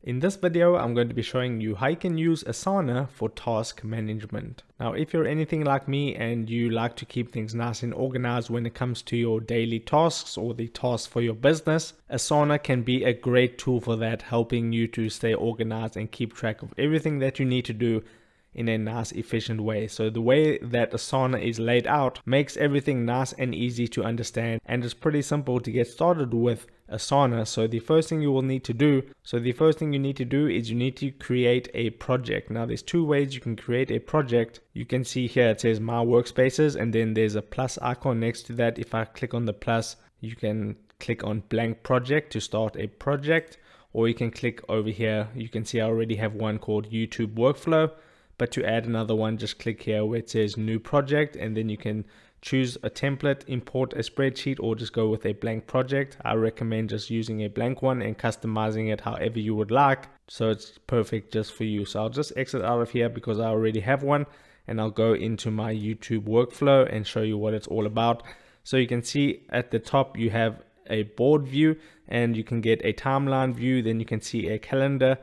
In this video, I'm going to be showing you how you can use Asana for task management. Now, if you're anything like me and you like to keep things nice and organized when it comes to your daily tasks or the tasks for your business, Asana can be a great tool for that, helping you to stay organized and keep track of everything that you need to do in a nice, efficient way. So the way that Asana is laid out makes everything nice and easy to understand, and it's pretty simple to get started with Asana. So the first thing you need to do is you need to create a project. Now there's two ways you can create a project. You can see here it says My Workspaces, and then there's a plus icon next to that. If I click on the plus, you can click on blank project to start a project, or you can click over here. You can see I already have one called YouTube Workflow. But to add another one, just click here where it says new project, and then you can choose a template, import a spreadsheet, or just go with a blank project. I recommend just using a blank one and customizing it however you would like, so it's perfect just for you. So I'll just exit out of here because I already have one, and I'll go into my YouTube workflow and show you what it's all about. So you can see at the top you have a board view, and you can get a timeline view, then you can see a calendar,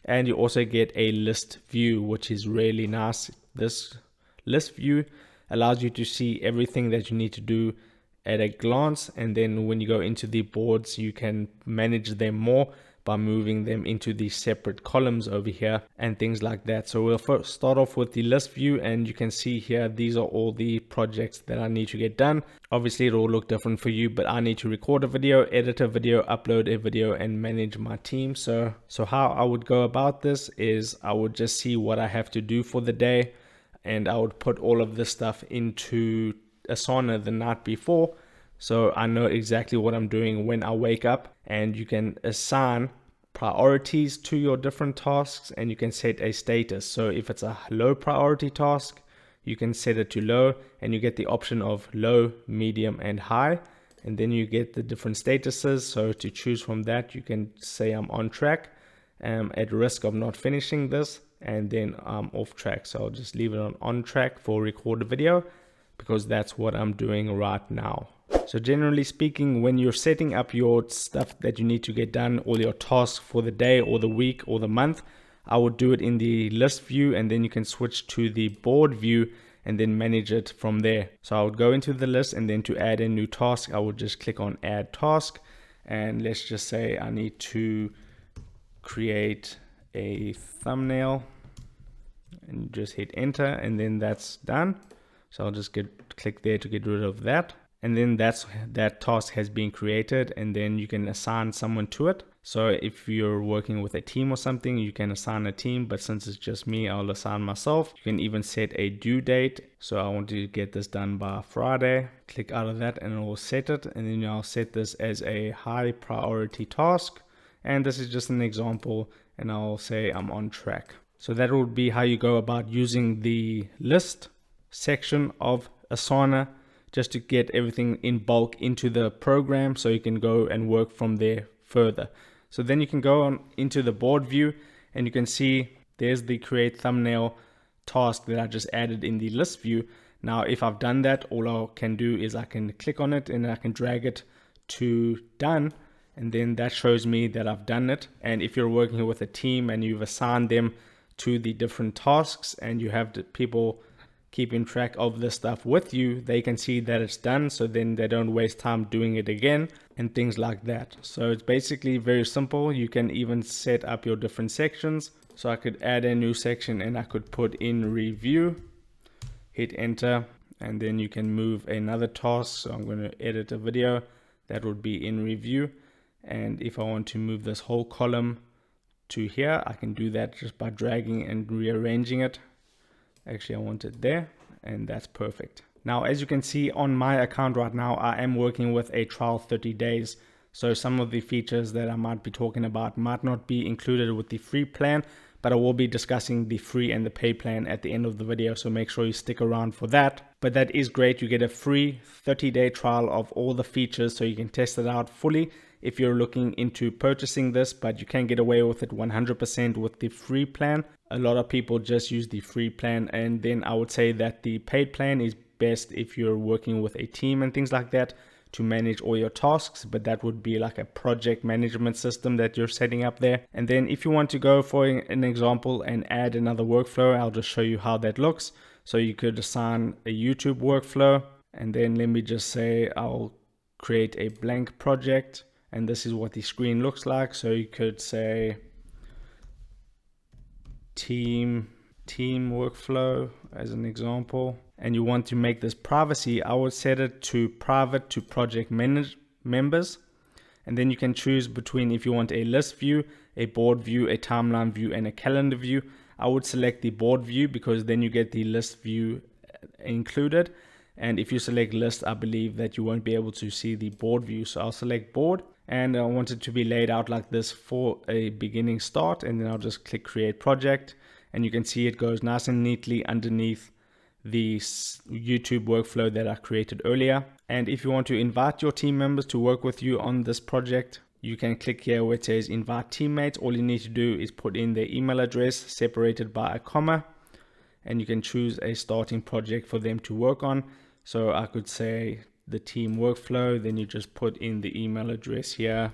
and you also get a list view, which is really nice. This list view allows you to see everything that you need to do at a glance, and then when you go into the boards, you can manage them more by moving them into these separate columns over here and things like that. So we'll first start off with the list view, and you can see here these are all the projects that I need to get done. Obviously it will look different for you, but I need to record a video, edit a video, upload a video, and manage my team. So how I would go about this is I would just see what I have to do for the day, and I would put all of this stuff into Asana the night before, so I know exactly what I'm doing when I wake up. And you can assign priorities to your different tasks, and you can set a status. So if it's a low priority task, you can set it to low, and you get the option of low, medium, and high, and then you get the different statuses. So to choose from that, you can say I'm on track, at risk of not finishing this, and then I'm off track. So I'll just leave it on track for record a video, because that's what I'm doing right now. So generally speaking, when you're setting up your stuff that you need to get done, all your tasks for the day or the week or the month, I would do it in the list view, and then you can switch to the board view and then manage it from there. So I would go into the list, and then to add a new task, I would just click on add task, and let's just say I need to create a thumbnail, and just hit enter, and then that's done. So I'll just click there to get rid of that, and then that task has been created, and then you can assign someone to it. So if you're working with a team or something, you can assign a team, but since it's just me, I'll assign myself. You can even set a due date. So I want to get this done by Friday. Click out of that, and it will set it, and then I'll set this as a high priority task, and this is just an example, and I'll say I'm on track. So that would be how you go about using the list section of Asana, just to get everything in bulk into the program, so you can go and work from there further. So then you can go on into the board view, and you can see there's the create thumbnail task that I just added in the list view. Now if I've done that, all I can do is I can click on it, and I can drag it to done, and then that shows me that I've done it. And if you're working with a team and you've assigned them to the different tasks, and you have the people keeping track of this stuff with you, they can see that it's done, so then they don't waste time doing it again and things like that. So it's basically very simple. You can even set up your different sections. So I could add a new section, and I could put in review, hit enter, and then you can move another task. So I'm going to edit a video that would be in review, and if I want to move this whole column to here, I can do that just by dragging and rearranging it. Actually, I want it there, and that's perfect. Now, as you can see on my account right now, I am working with a trial 30 days. So some of the features that I might be talking about might not be included with the free plan, but I will be discussing the free and the pay plan at the end of the video. So make sure you stick around for that. But that is great. You get a free 30-day trial of all the features, so you can test it out fully if you're looking into purchasing this, but you can get away with it 100% with the free plan. A lot of people just use the free plan, and then I would say that the paid plan is best if you're working with a team and things like that, to manage all your tasks, but that would be like a project management system that you're setting up there. And then if you want to go for an example and add another workflow, I'll just show you how that looks. So you could assign a YouTube workflow, and then let me just say I'll create a blank project, and this is what the screen looks like. So you could say team workflow as an example, and you want to make this privacy. I would set it to private to project members, and then you can choose between if you want a list view, a board view, a timeline view, and a calendar view. I would select the board view because then you get the list view included, and if you select list, I believe that you won't be able to see the board view. So I'll select board, and I want it to be laid out like this for a beginning start, and then I'll just click create project, and you can see it goes nice and neatly underneath the YouTube workflow that I created earlier. And if you want to invite your team members to work with you on this project, you can click here where it says invite teammates. All you need to do is put in their email address separated by a comma, and you can choose a starting project for them to work on. So I could say the team workflow, then you just put in the email address here,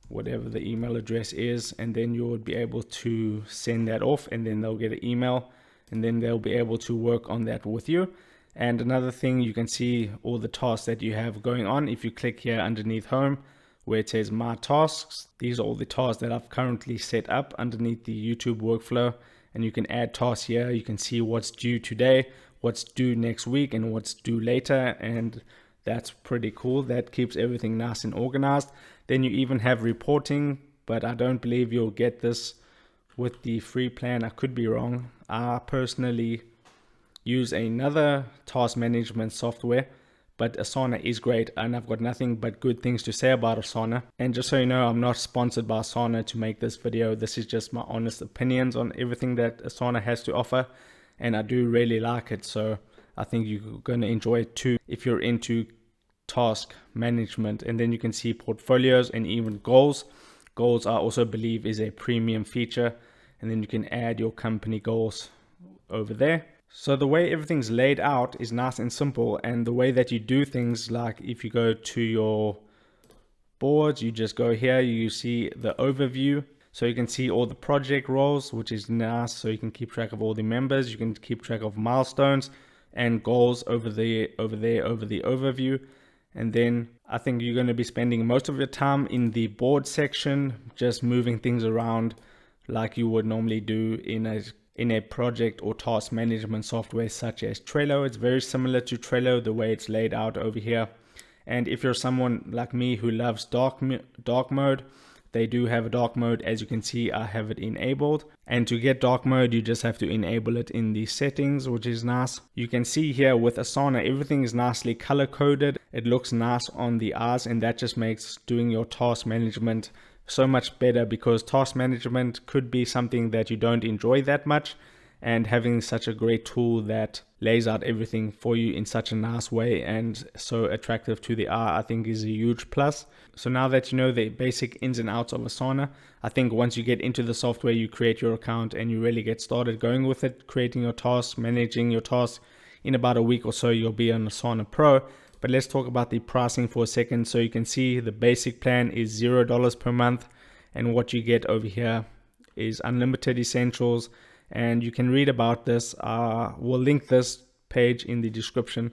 whatever the email address is, and then you would be able to send that off, and then they'll get an email, and then they'll be able to work on that with you. And another thing, you can see all the tasks that you have going on. If you click here underneath home where it says my tasks, these are all the tasks that I've currently set up underneath the YouTube workflow, and you can add tasks here. You can see what's due today, what's due next week, and what's due later, and that's pretty cool. That keeps everything nice and organized. Then you even have reporting, but I don't believe you'll get this with the free plan. I could be wrong. I personally use another task management software, but Asana is great, and I've got nothing but good things to say about Asana. And just so you know, I'm not sponsored by Asana to make this video. This is just my honest opinions on everything that Asana has to offer, and I do really like it. So I think you're going to enjoy it too if you're into task management. And then you can see portfolios and even goals. Goals I also believe is a premium feature, and then you can add your company goals over there. So the way everything's laid out is nice and simple, and the way that you do things, like if you go to your boards, you just go here, you see the overview, so you can see all the project roles, which is nice, so you can keep track of all the members, you can keep track of milestones and goals over the overview. And then I think you're going to be spending most of your time in the board section, just moving things around like you would normally do in a project or task management software such as Trello. It's very similar to Trello, the way it's laid out over here. And if you're someone like me who loves dark mode, they do have a dark mode. As you can see, I have it enabled. And to get dark mode, you just have to enable it in the settings, which is nice. You can see here with Asana, everything is nicely color coded. It looks nice on the eyes, and that just makes doing your task management so much better, because task management could be something that you don't enjoy that much, and having such a great tool that lays out everything for you in such a nice way and so attractive to the eye, I think is a huge plus. So now that you know the basic ins and outs of Asana, I think once you get into the software, you create your account and you really get started going with it, creating your tasks, managing your tasks, in about a week or so you'll be on Asana Pro. But let's talk about the pricing for a second. So you can see the basic plan is $0 per month, and what you get over here is unlimited essentials. And you can read about this. We'll link this page in the description,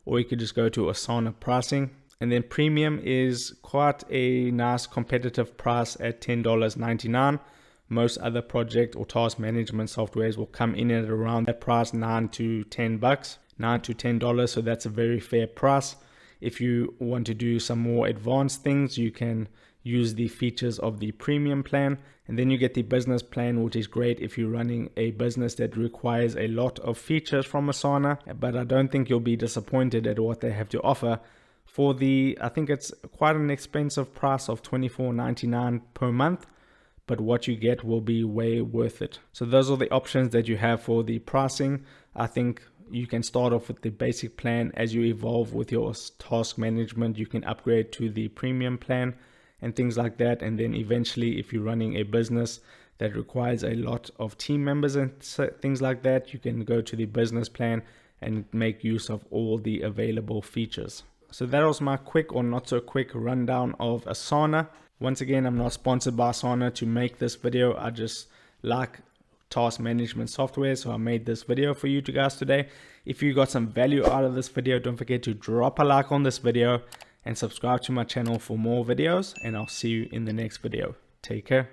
or you could just go to Asana pricing. And then premium is quite a nice competitive price at $10.99. Most other project or task management softwares will come in at around that price, $9 to $10. So that's a very fair price. If you want to do some more advanced things, you can use the features of the premium plan, and then you get the business plan, which is great if you're running a business that requires a lot of features from Asana. But I don't think you'll be disappointed at what they have to offer for the, I think it's quite an expensive price of $24.99 per month, but what you get will be way worth it. So those are the options that you have for the pricing. I think you can start off with the basic plan. As you evolve with your task management, you can upgrade to the premium plan and things like that. And then eventually, if you're running a business that requires a lot of team members and things like that, you can go to the business plan and make use of all the available features. So that was my quick or not so quick rundown of Asana. Once again, I'm not sponsored by Asana to make this video. I just like task management software, so I made this video for you guys today. If you got some value out of this video, don't forget to drop a like on this video and subscribe to my channel for more videos, and I'll see you in the next video. Take care.